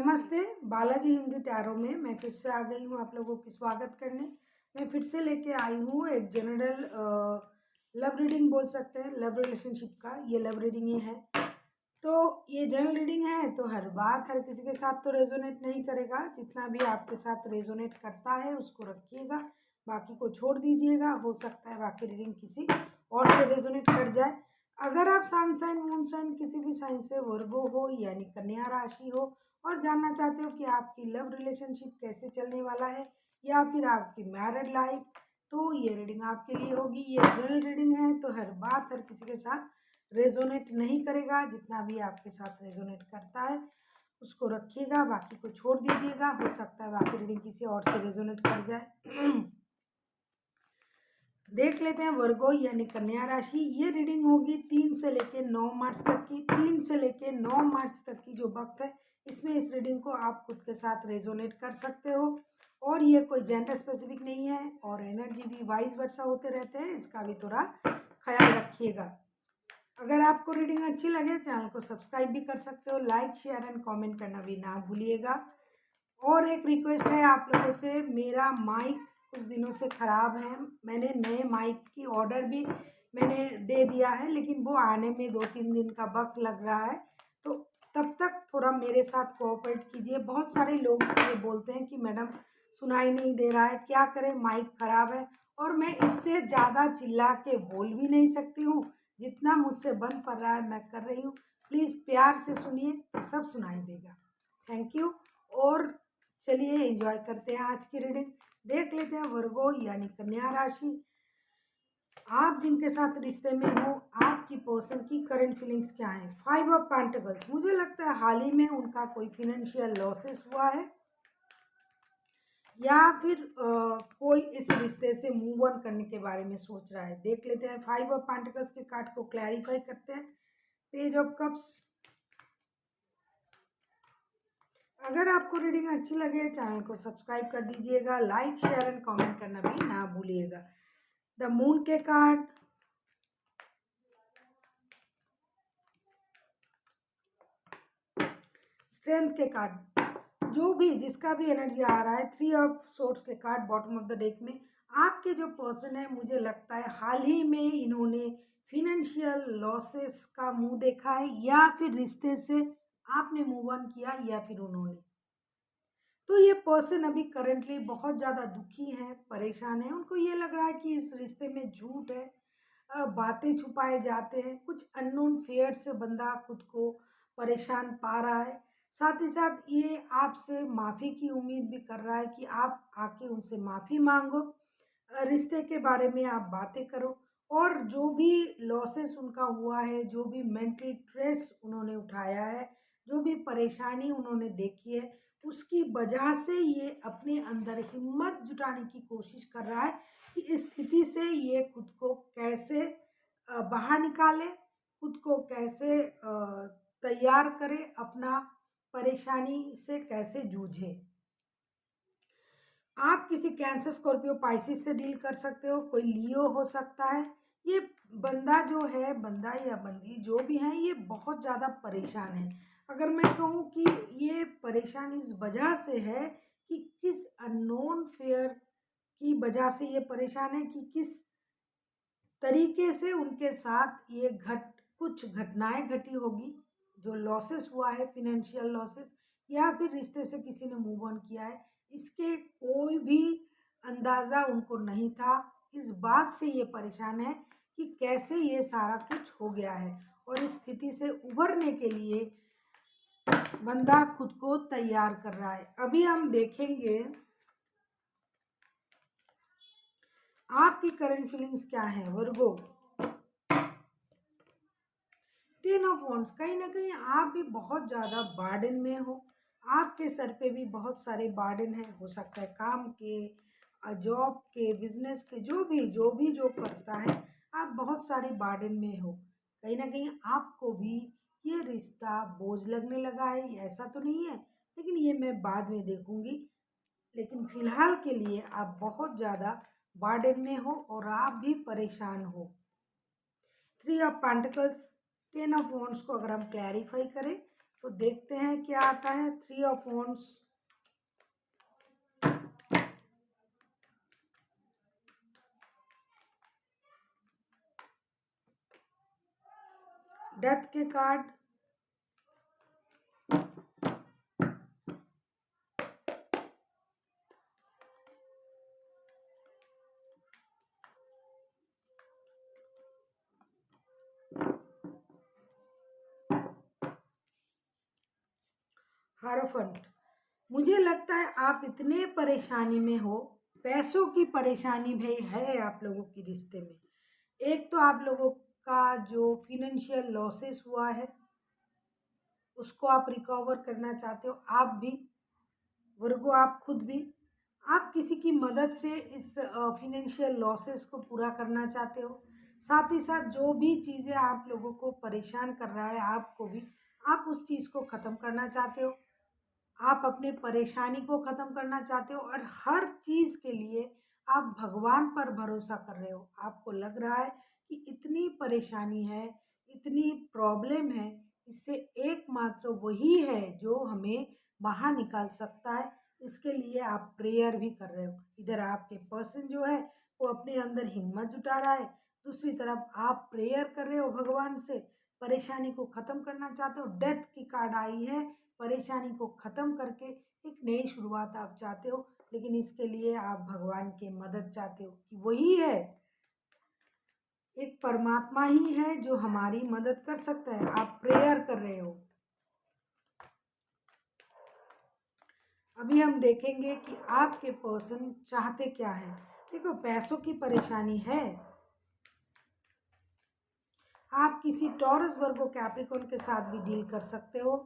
नमस्ते, बालाजी हिंदी टैरो में मैं फिर से आ गई हूँ आप लोगों की स्वागत करने। मैं फिर से लेके आई हूँ एक जनरल लव रीडिंग बोल सकते हैं, लव रिलेशनशिप का ये लव रीडिंग ही है। तो ये जनरल रीडिंग है तो हर बात हर किसी के साथ तो रेजोनेट नहीं करेगा। जितना भी आपके साथ रेजोनेट करता है उसको रखिएगा, बाकी को छोड़ दीजिएगा। हो सकता है बाकी रीडिंग किसी और से रेजोनेट कर जाए। अगर आप सन साइन मून साइन किसी भी साइन से वर्गो हो यानी कन्या राशि हो और जानना चाहते हो कि आपकी लव रिलेशनशिप कैसे चलने वाला है या फिर आपकी मैरिड लाइफ, तो ये रीडिंग आपके लिए होगी। ये जनरल रीडिंग है तो हर बात हर किसी के साथ रेजोनेट नहीं करेगा। जितना भी आपके साथ रेजोनेट करता है उसको रखिएगा, बाकी को छोड़ दीजिएगा। हो सकता है बाकी रीडिंग किसी और से रेजोनेट कर जाए। देख लेते हैं वर्गो यानी कन्या राशि। ये रीडिंग होगी 3 से लेके 9 मार्च तक की। 3 से लेके 9 मार्च तक की जो वक्त है इसमें इस रीडिंग को आप खुद के साथ रेजोनेट कर सकते हो। और ये कोई जेंडर स्पेसिफिक नहीं है और एनर्जी भी वाइस वर्सा होते रहते हैं, इसका भी थोड़ा ख्याल रखिएगा। अगर आपको रीडिंग अच्छी लगे चैनल को सब्सक्राइब भी कर सकते हो, लाइक शेयर एंड कमेंट करना भी ना भूलिएगा। और एक रिक्वेस्ट है आप लोगों से, मेरा माइक कुछ दिनों से ख़राब है। मैंने नए माइक की ऑर्डर भी मैंने दे दिया है, लेकिन वो आने में 2-3 दिन का वक्त लग रहा है। तो तब तक थोड़ा मेरे साथ कोऑपरेट कीजिए। बहुत सारे लोग ये बोलते हैं कि मैडम सुनाई नहीं दे रहा है, क्या करें माइक ख़राब है। और मैं इससे ज़्यादा चिल्ला के बोल भी नहीं सकती हूँ, जितना मुझसे बन पड़ रहा है मैं कर रही हूँ। प्लीज़ प्यार से सुनिए तो सब सुनाई देगा। Thank you. और चलिए एंजॉय करते हैं आज की रीडिंग। देख लेते हैं वर्गो यानी कन्या राशि, आप जिनके साथ रिश्ते में हो आपकी पर्सन की करंट फीलिंग्स क्या है। 5 ऑफ पेंटिकल्स, मुझे लगता है हाल ही में उनका कोई फिनेंशियल लॉसेस हुआ है या फिर कोई इस रिश्ते से मूव ऑन करने के बारे में सोच रहा है। देख लेते हैं 5 ऑफ पेंटिकल्स के कार्ड को क्लैरिफाई करते हैं। Page of cups. अगर आपको रीडिंग अच्छी लगे चैनल को सब्सक्राइब कर दीजिएगा, लाइक शेयर एंड कमेंट करना भी ना भूलिएगा। द मून के कार्ड, स्ट्रेंथ के कार्ड, जो भी जिसका भी एनर्जी आ रहा है। 3 ऑफ सोर्ड्स के card bottom of the deck में। आपके जो पर्सन है मुझे लगता है हाल ही में इन्होंने फिनेंशियल लॉसेस का मुंह देखा है, या फिर रिश्ते से आपने मूव ऑन किया या फिर उन्होंने। तो ये पर्सन अभी करंटली बहुत ज़्यादा दुखी है, परेशान है। उनको ये लग रहा है कि इस रिश्ते में झूठ है, बातें छुपाए जाते हैं, कुछ अननोन फेयर से बंदा खुद को परेशान पा रहा है। साथ ही साथ ये आपसे माफ़ी की उम्मीद भी कर रहा है कि आप आके उनसे माफ़ी मांगो, रिश्ते के बारे में आप बातें करो। और जो भी लॉसेस उनका हुआ है, जो भी मेंटल स्ट्रेस उन्होंने उठाया है, जो भी परेशानी उन्होंने देखी है, उसकी वजह से ये अपने अंदर हिम्मत जुटाने की कोशिश कर रहा है कि इस स्थिति से ये खुद को कैसे बाहर निकाले, खुद को कैसे तैयार करे, अपना परेशानी से कैसे जूझे। आप किसी कैंसर स्कॉर्पियो पाइसिस से डील कर सकते हो, कोई लियो हो सकता है। ये बंदा जो है, बंदा या बंदी जो भी है, ये बहुत ज़्यादा परेशान है। अगर मैं कहूँ कि ये परेशान इस वजह से है कि किस अननोन फेयर की वजह से ये परेशान है कि किस तरीके से उनके साथ ये कुछ घटनाएं घटी होगी, जो लॉसेस हुआ है, फिनेंशियल लॉसेस, या फिर रिश्ते से किसी ने मूव ऑन किया है। इसके कोई भी अंदाज़ा उनको नहीं था। इस बात से ये परेशान है कि कैसे ये सारा कुछ हो गया है, और इस स्थिति से उभरने के लिए बंदा खुद को तैयार कर रहा है। अभी हम देखेंगे आपकी करंट फीलिंग्स क्या है वर्गो। 10 ऑफ वॉन्ड्स, कहीं ना कहीं आप भी बहुत ज़्यादा बार्डन में हो। आपके सर पे भी बहुत सारे बार्डन हैं, हो सकता है काम के, जॉब के, बिजनेस के, जो करता है, आप बहुत सारे बार्डन में हो। कहीं ना कहीं आपको भी ये रिश्ता बोझ लगने लगा है, ऐसा तो नहीं है, लेकिन ये मैं बाद में देखूंगी। लेकिन फिलहाल के लिए आप बहुत ज़्यादा बार्डन में हो और आप भी परेशान हो। 3 ऑफ पेंटिकल्स, 10 ऑफ वॉन्ड्स को अगर हम क्लैरिफाई करें तो देखते हैं क्या आता है। 3 ऑफ वॉन्ड्स, डेथ के कार्ड, हारोफंट। मुझे लगता है आप इतने परेशानी में हो, पैसों की परेशानी भाई है आप लोगों की रिश्ते में। एक तो आप लोगों का जो फिनेंशियल लॉसेस हुआ है उसको आप रिकवर करना चाहते हो, आप भी वर्गो, आप खुद भी। आप किसी की मदद से इस फिनेंशियल लॉसेस को पूरा करना चाहते हो। साथ ही साथ जो भी चीज़ें आप लोगों को परेशान कर रहा है आपको भी, आप उस चीज़ को ख़त्म करना चाहते हो। आप अपने परेशानी को ख़त्म करना चाहते हो और हर चीज़ के लिए आप भगवान पर भरोसा कर रहे हो। आपको लग रहा है कि इतनी परेशानी है, इतनी प्रॉब्लम है, इससे एकमात्र वही है जो हमें बाहर निकाल सकता है। इसके लिए आप प्रेयर भी कर रहे हो। इधर आपके पर्सन जो है वो अपने अंदर हिम्मत जुटा रहा है, दूसरी तरफ आप प्रेयर कर रहे हो भगवान से, परेशानी को ख़त्म करना चाहते हो। डेथ की कार्ड आई है, परेशानी को ख़त्म करके एक नई शुरुआत आप चाहते हो, लेकिन इसके लिए आप भगवान की मदद चाहते हो कि वही है, एक परमात्मा ही है जो हमारी मदद कर सकता है। आप प्रेयर कर रहे हो। अभी हम देखेंगे कि आपके पर्सन चाहते क्या है। देखो, पैसों की परेशानी है। आप किसी टॉरस, वर्गो, कैप्रिकॉर्न के साथ भी डील कर सकते हो।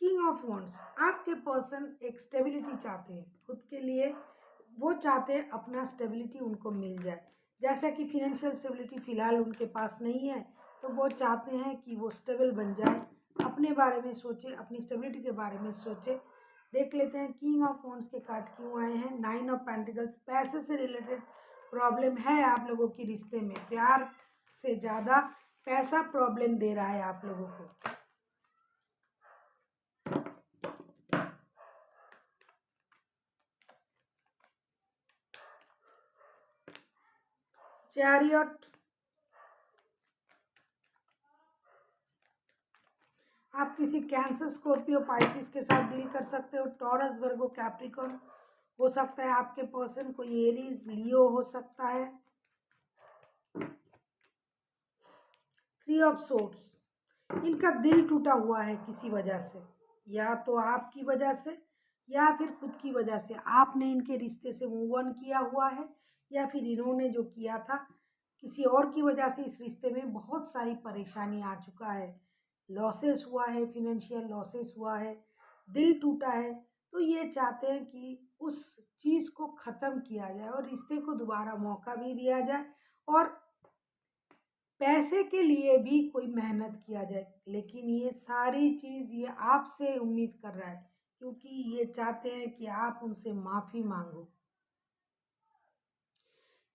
किंग ऑफ वॉन्ड्स, आपके पर्सन एक स्टेबिलिटी चाहते हैं खुद के लिए। वो चाहते हैं अपना स्टेबिलिटी उनको मिल जाए। जैसा कि फिनेंशियल स्टेबिलिटी फ़िलहाल उनके पास नहीं है, तो वो चाहते हैं कि वो स्टेबल बन जाए, अपने बारे में सोचे, अपनी स्टेबिलिटी के बारे में सोचे। देख लेते हैं किंग ऑफ वॉन्ड्स के कार्ड क्यों आए हैं। 9 ऑफ पेंटिकल्स, पैसे से रिलेटेड प्रॉब्लम है आप लोगों की रिश्ते में। प्यार से ज़्यादा पैसा प्रॉब्लम दे रहा है आप लोगों को। चैरियट, आप किसी कैंसर, स्कॉर्पियो, पाइसिस के साथ डील कर सकते हो। टॉरस, वर्गो, कैप्रिकॉर्न हो सकता है आपके पर्सन, कोई एरीज, लियो हो सकता है। 3 ऑफ सोर्ड्स, इनका दिल टूटा हुआ है किसी वजह से, या तो आपकी वजह से या फिर खुद की वजह से। आपने इनके रिश्ते से मूव ऑन किया हुआ है, या फिर इन्होंने जो किया था किसी और की वजह से इस रिश्ते में बहुत सारी परेशानी आ चुका है। लॉसेस हुआ है, फिनेंशियल लॉसेस हुआ है, दिल टूटा है। तो ये चाहते हैं कि उस चीज़ को ख़त्म किया जाए और रिश्ते को दोबारा मौका भी दिया जाए, और पैसे के लिए भी कोई मेहनत किया जाए। लेकिन ये सारी चीज़ ये आपसे उम्मीद कर रहा है, क्योंकि ये चाहते हैं कि आप उनसे माफ़ी मांगो।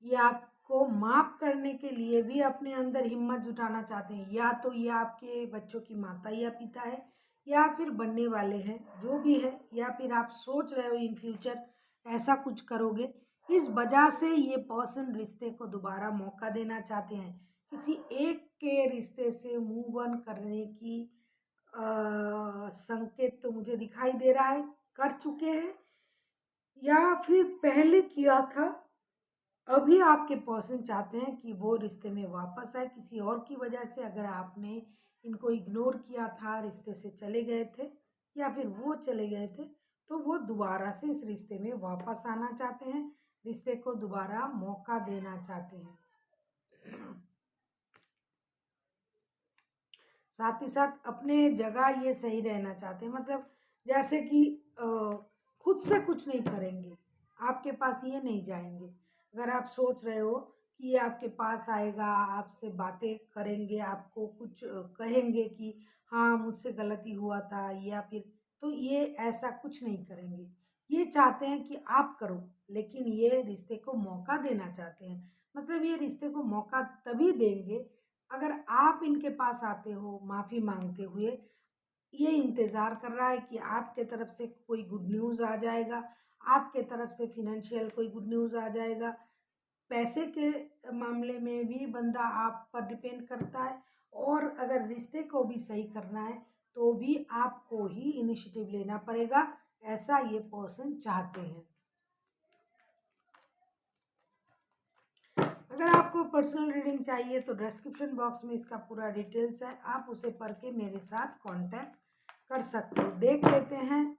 ये आपको माफ़ करने के लिए भी अपने अंदर हिम्मत जुटाना चाहते हैं। या तो ये आपके बच्चों की माता या पिता है, या फिर बनने वाले हैं, जो भी है, या फिर आप सोच रहे हो इन फ्यूचर ऐसा कुछ करोगे। इस वजह से ये पर्सन रिश्ते को दोबारा मौका देना चाहते हैं। किसी एक के रिश्ते से मूव ऑन करने की संकेत तो मुझे दिखाई दे रहा है, कर चुके हैं या फिर पहले किया था। अभी आपके पर्सन चाहते हैं कि वो रिश्ते में वापस आए किसी और की वजह से। अगर आपने इनको इग्नोर किया था, रिश्ते से चले गए थे, या फिर वो चले गए थे, तो वो दोबारा से इस रिश्ते में वापस आना चाहते हैं, रिश्ते को दोबारा मौका देना चाहते हैं। साथ ही साथ अपने जगह ये सही रहना चाहते हैं, मतलब जैसे कि खुद से कुछ नहीं करेंगे, आपके पास ये नहीं जाएंगे। अगर आप सोच रहे हो कि ये आपके पास आएगा, आपसे बातें करेंगे, आपको कुछ कहेंगे कि हाँ मुझसे गलती हुआ था, या फिर, तो ये ऐसा कुछ नहीं करेंगे। ये चाहते हैं कि आप करो, लेकिन ये रिश्ते को मौका देना चाहते हैं। मतलब ये रिश्ते को मौका तभी देंगे अगर आप इनके पास आते हो माफ़ी मांगते हुए। ये इंतज़ार कर रहा है कि आपके तरफ से कोई गुड न्यूज़ आ जाएगा, आपके तरफ से फ़ाइनेंशियल कोई गुड न्यूज़ आ जाएगा। पैसे के मामले में भी बंदा आप पर डिपेंड करता है, और अगर रिश्ते को भी सही करना है तो भी आपको ही इनिशिएटिव लेना पड़ेगा, ऐसा ये पर्सन चाहते हैं। अगर आपको पर्सनल रीडिंग चाहिए तो डिस्क्रिप्शन बॉक्स में इसका पूरा डिटेल्स है, आप उसे पढ़ के मेरे साथ कांटेक्ट कर सकते हो। देख लेते हैं।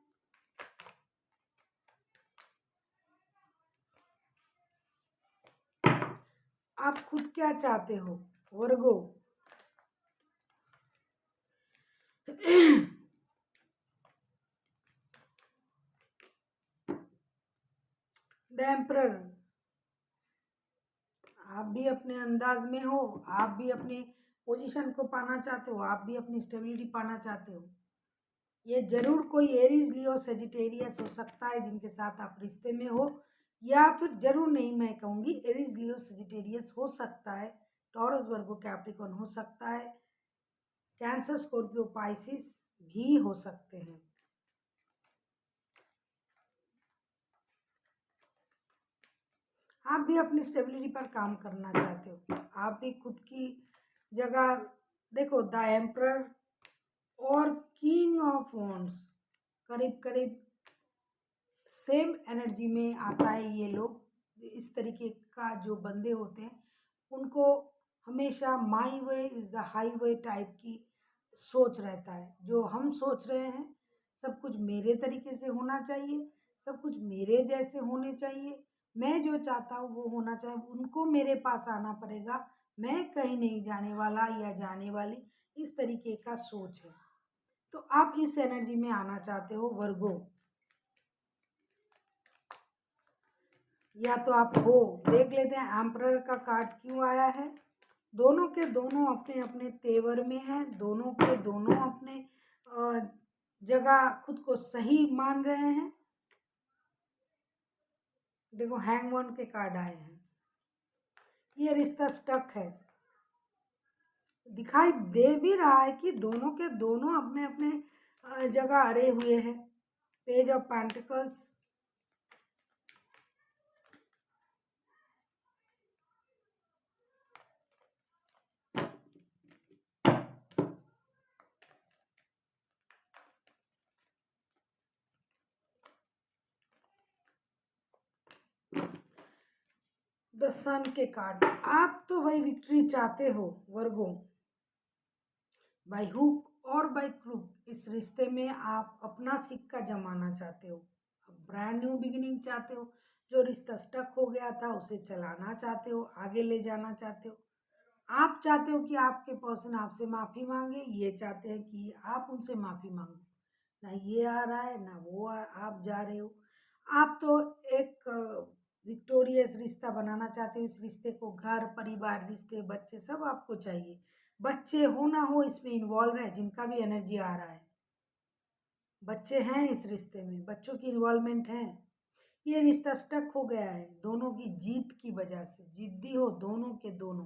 आप खुद क्या चाहते हो वर्गो? द एम्परर, आप भी अपने अंदाज में हो, आप भी अपने पोजीशन को पाना चाहते हो, आप भी अपनी स्टेबिलिटी पाना चाहते हो। ये जरूर कोई एरीज लियो सेजिटेरियस हो सकता है जिनके साथ आप रिश्ते में हो, या फिर जरूर नहीं, मैं कहूँगी एरीज लियो सेजिटेरियस हो सकता है, टॉरस वर्गो कैप्रिकॉर्न हो सकता है, कैंसर स्कॉर्पियो पाइसिस भी हो सकते हैं। आप भी अपनी स्टेबिलिटी पर काम करना चाहते हो, आप भी खुद की जगह देखो। द एम्परर और किंग ऑफ वॉन्ड्स करीब करीब सेम एनर्जी में आता है। ये लोग इस तरीके का जो बंदे होते हैं उनको हमेशा my way is the highway type की सोच रहता है। जो हम सोच रहे हैं सब कुछ मेरे तरीके से होना चाहिए, सब कुछ मेरे जैसे होने चाहिए, मैं जो चाहता हूँ वो होना चाहिए, उनको मेरे पास आना पड़ेगा, मैं कहीं नहीं जाने वाला या जाने वाली, इस तरीके का सोच है। तो आप इस एनर्जी में आना चाहते हो वर्गो, या तो आप हो। देख लेते हैं एम्परर का कार्ड क्यों आया है। दोनों के दोनों अपने अपने तेवर में हैं, दोनों के दोनों अपने जगह खुद को सही मान रहे हैं। देखो हैंगमैन के कार्ड आए हैं, ये रिश्ता स्टक है। दिखाई दे भी रहा है कि दोनों के दोनों अपने अपने जगह अड़े हुए हैं। पेज ऑफ पेंटिकल्स, द सन के कार्ड। आप तो वही विक्ट्री चाहते हो वर्गो, बाय हुक और बाय क्रूक इस रिश्ते में आप अपना सिक्का जमाना चाहते हो, ब्रांड न्यू बिगिनिंग चाहते हो। जो रिश्ता स्टक हो गया था उसे चलाना चाहते हो, आगे ले जाना चाहते हो। आप चाहते हो कि आपके पर्सन आपसे माफ़ी मांगे, ये चाहते हैं कि आप उनसे माफ़ी मांगो। ना ये आ रहा है ना वो आप जा रहे हो। आप तो एक विक्टोरियस रिश्ता बनाना चाहते हो। इस रिश्ते को घर परिवार रिश्ते बच्चे सब आपको चाहिए। बच्चे हो ना हो इसमें इन्वॉल्व है, जिनका भी एनर्जी आ रहा है बच्चे हैं इस रिश्ते में, बच्चों की इन्वॉल्वमेंट है। ये रिश्ता स्टक हो गया है दोनों की जीत की वजह से, जिद्दी हो दोनों के दोनों।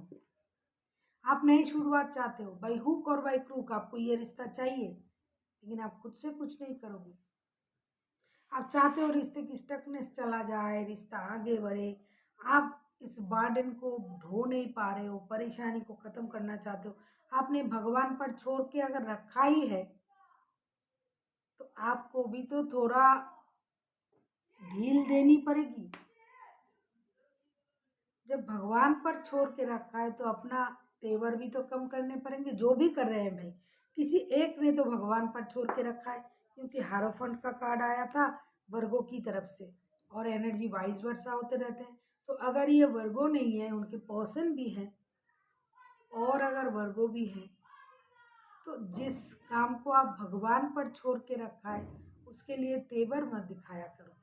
आप नई शुरुआत चाहते हो, बाई हुक और बाई क्रूक आपको ये रिश्ता चाहिए, लेकिन आप खुद से कुछ नहीं करोगे। आप चाहते हो रिश्ते की स्टकनेस चला जाए, रिश्ता आगे बढ़े। आप इस बर्डन को ढो नहीं पा रहे हो, परेशानी को ख़त्म करना चाहते हो। आपने भगवान पर छोड़ के अगर रखा ही है तो आपको भी तो थोड़ा ढील देनी पड़ेगी। जब भगवान पर छोड़ के रखा है तो अपना तेवर भी तो कम करने पड़ेंगे। जो भी कर रहे हैं भाई, किसी एक ने तो भगवान पर छोड़ के रखा है, क्योंकि हारोफंट का कार्ड आया था वर्गो की तरफ से, और एनर्जी वाइज वर्सा होते रहते हैं। तो अगर ये वर्गो नहीं है, उनके पर्सन भी हैं, और अगर वर्गो भी हैं, तो जिस काम को आप भगवान पर छोड़ के रखा है उसके लिए तेवर मत दिखाया करो।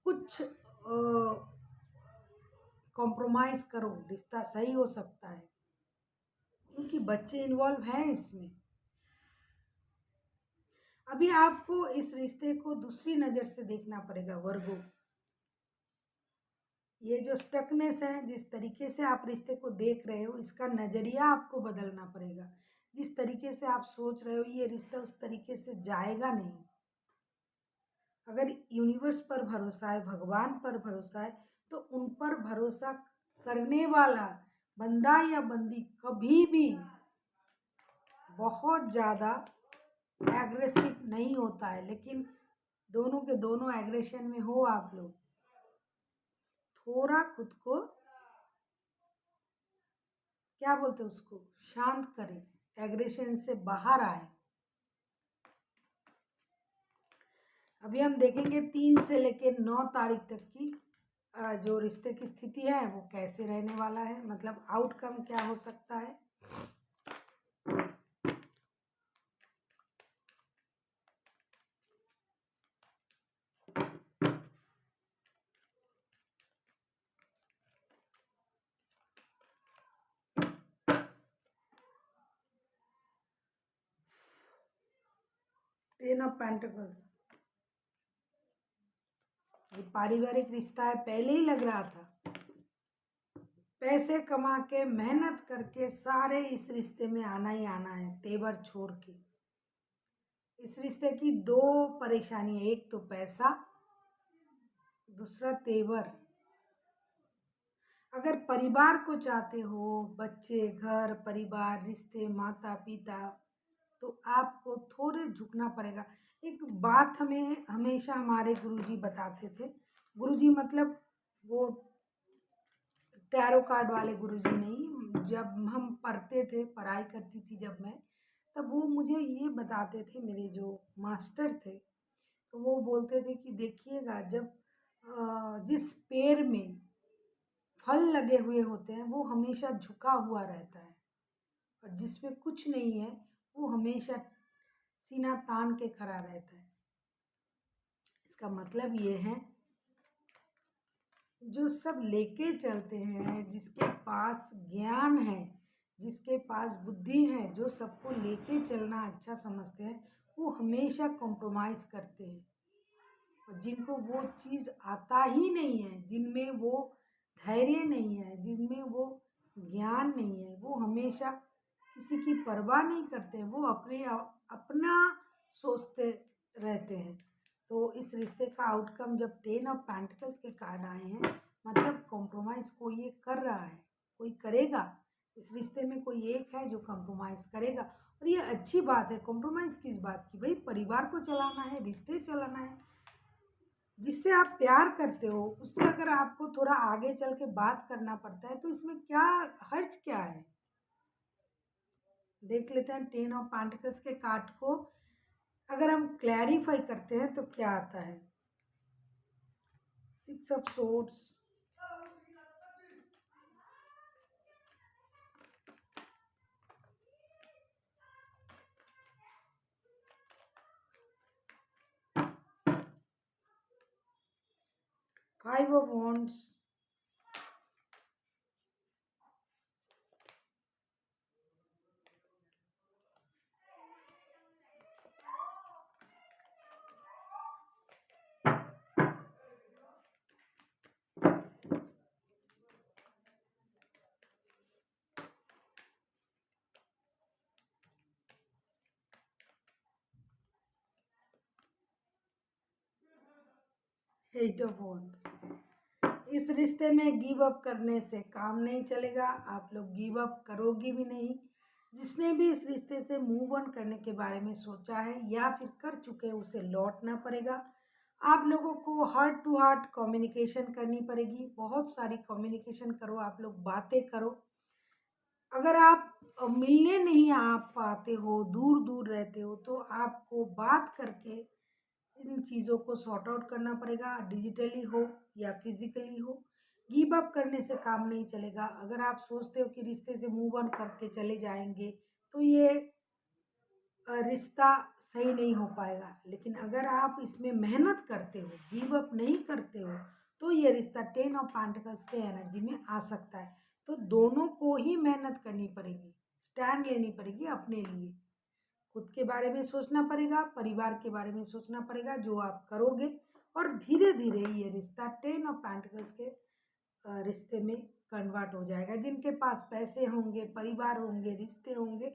कुछ कॉम्प्रोमाइज़ करो, रिश्ता सही हो सकता है, क्योंकि बच्चे इन्वॉल्व हैं इसमें। अभी आपको इस रिश्ते को दूसरी नज़र से देखना पड़ेगा वर्गो। ये जो स्टकनेस है, जिस तरीके से आप रिश्ते को देख रहे हो, इसका नज़रिया आपको बदलना पड़ेगा। जिस तरीके से आप सोच रहे हो ये रिश्ता उस तरीके से जाएगा नहीं। अगर यूनिवर्स पर भरोसा है, भगवान पर भरोसा है, तो उन पर भरोसा करने वाला बंदा या बंदी कभी भी बहुत ज़्यादा एग्रेसिव नहीं होता है। लेकिन दोनों के दोनों एग्रेशन में हो आप लोग, थोड़ा खुद को क्या बोलते हैं उसको, शांत करें, एग्रेशन से बाहर आए। अभी हम देखेंगे 3 से लेकर 9 तारीख तक की जो रिश्ते की स्थिति है वो कैसे रहने वाला है, मतलब आउटकम क्या हो सकता है। टेन ऑफ पेंटिकल्स, ये पारिवारिक रिश्ता है, पहले ही लग रहा था। पैसे कमा के मेहनत करके सारे इस रिश्ते में आना ही आना है, तेवर छोड़ के। इस रिश्ते की 2 परेशानी है, एक तो पैसा, दूसरा तेवर। अगर परिवार को चाहते हो, बच्चे, घर, परिवार, रिश्ते, माता पिता, तो आपको थोड़े झुकना पड़ेगा। एक बात हमें हमेशा हमारे गुरुजी बताते थे, गुरुजी मतलब वो टैरो कार्ड वाले गुरुजी नहीं, जब हम पढ़ते थे, पढ़ाई करती थी जब मैं, तब वो मुझे ये बताते थे, मेरे जो मास्टर थे, तो वो बोलते थे कि देखिएगा जब जिस पेड़ में फल लगे हुए होते हैं वो हमेशा झुका हुआ रहता है, और जिसमें कुछ नहीं है वो हमेशा सीना तान के खड़ा रहता है। इसका मतलब ये है, जो सब लेके चलते हैं, जिसके पास ज्ञान है, जिसके पास बुद्धि है, जो सबको लेके चलना अच्छा समझते हैं, वो हमेशा कॉम्प्रोमाइज़ करते हैं। और जिनको वो चीज़ आता ही नहीं है, जिनमें वो धैर्य नहीं है, जिनमें वो ज्ञान नहीं है, वो हमेशा किसी की परवाह नहीं करते, वो अपना सोचते रहते हैं। तो इस रिश्ते का आउटकम जब 10 ऑफ पेंटिकल्स के कार्ड आए हैं, मतलब कॉम्प्रोमाइज़ कोई एक कर रहा है, कोई करेगा। इस रिश्ते में कोई एक है जो कॉम्प्रोमाइज़ करेगा, और ये अच्छी बात है। कॉम्प्रोमाइज़ किस बात की, भाई परिवार को चलाना है, रिश्ते चलाना है। जिससे आप प्यार करते हो उससे अगर आपको थोड़ा आगे चल के बात करना पड़ता है, तो इसमें क्या हर्ज क्या है। देख लेते हैं 10 ऑफ पेंटिकल्स के कार्ड को, अगर हम क्लैरिफाई करते हैं तो क्या आता है। 6 of swords, 5 of wands, 8 of wands। इस रिश्ते में गिव अप करने से काम नहीं चलेगा, आप लोग गिव अप करोगे भी नहीं। जिसने भी इस रिश्ते से मूव ऑन करने के बारे में सोचा है या फिर कर चुके हैं, उसे लौटना पड़ेगा। आप लोगों को हार्ट टू हार्ट कम्युनिकेशन करनी पड़ेगी, बहुत सारी कम्युनिकेशन करो, आप लोग बातें करो। अगर आप मिलने नहीं आ पाते हो, दूर दूर रहते हो, तो आपको बात करके इन चीज़ों को सॉर्ट आउट करना पड़ेगा, डिजिटली हो या फिजिकली हो। गिव अप करने से काम नहीं चलेगा। अगर आप सोचते हो कि रिश्ते से मूव ऑन करके चले जाएंगे, तो ये रिश्ता सही नहीं हो पाएगा। लेकिन अगर आप इसमें मेहनत करते हो, गिव अप नहीं करते हो, तो ये रिश्ता 10 ऑफ पेंटिकल्स के एनर्जी में आ सकता है। तो दोनों को ही मेहनत करनी पड़ेगी, स्टैंड लेनी पड़ेगी अपने लिए। खुद के बारे में सोचना पड़ेगा, परिवार के बारे में सोचना पड़ेगा, जो आप करोगे। और धीरे धीरे ये रिश्ता 10 ऑफ पेंटिकल्स के रिश्ते में कन्वर्ट हो जाएगा। जिनके पास पैसे होंगे, परिवार होंगे, रिश्ते होंगे,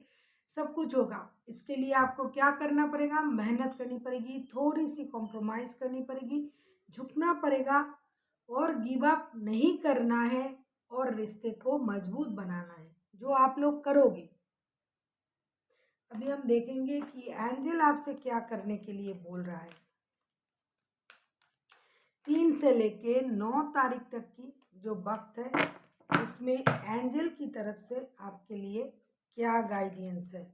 सब कुछ होगा। इसके लिए आपको क्या करना पड़ेगा? मेहनत करनी पड़ेगी, थोड़ी सी कॉम्प्रोमाइज़ करनी पड़ेगी, झुकना पड़ेगा और गिव अप नहीं करना है और रिश्ते को मजबूत बनाना है, जो आप लोग करोगे। अभी हम देखेंगे कि एंजल आपसे क्या करने के लिए बोल रहा है। 3 से लेके 9 तारीख तक की जो वक्त है, इसमें एंजल की तरफ से आपके लिए क्या गाइडेंस है।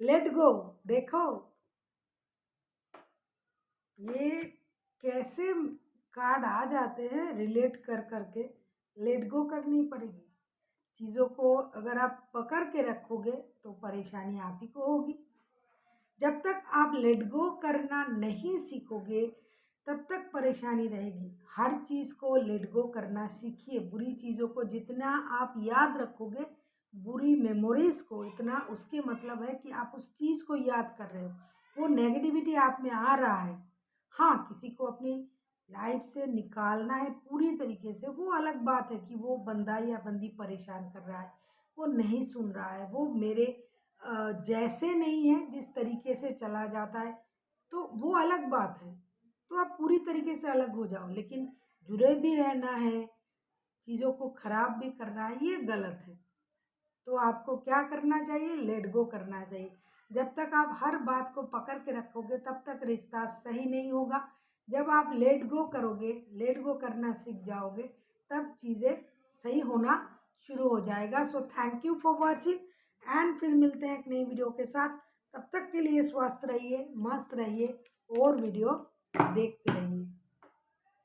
Let go. देखो ये कैसे कार्ड आ जाते हैं रिलेट कर करके। लेट गो करनी पड़ेगी चीज़ों को। अगर आप पकड़ के रखोगे तो परेशानी आप ही को होगी। जब तक आप लेट गो करना नहीं सीखोगे तब तक परेशानी रहेगी। हर चीज़ को लेट गो करना सीखिए। बुरी चीज़ों को जितना आप याद रखोगे, बुरी मेमोरीज को, इतना उसके मतलब है कि आप उस चीज़ को याद कर रहे हो। वो नेगेटिविटी आप में आ रहा है। हाँ, किसी को अपनी लाइफ से निकालना है पूरी तरीके से, वो अलग बात है कि वो बंदा या बंदी परेशान कर रहा है, वो नहीं सुन रहा है, वो मेरे जैसे नहीं है, जिस तरीके से चला जाता है, तो वो अलग बात है। तो आप पूरी तरीके से अलग हो जाओ, लेकिन जुड़े भी रहना है, चीज़ों को ख़राब भी करना है, ये गलत है। तो आपको क्या करना चाहिए? लेट गो करना चाहिए। जब तक आप हर बात को पकड़ के रखोगे तब तक रिश्ता सही नहीं होगा। जब आप लेट गो करोगे, लेट गो करना सीख जाओगे, तब चीज़ें सही होना शुरू हो जाएगा। So thank you for watching and फिर मिलते हैं एक नई वीडियो के साथ। तब तक के लिए स्वस्थ रहिए, मस्त रहिए और वीडियो देखते रहिए।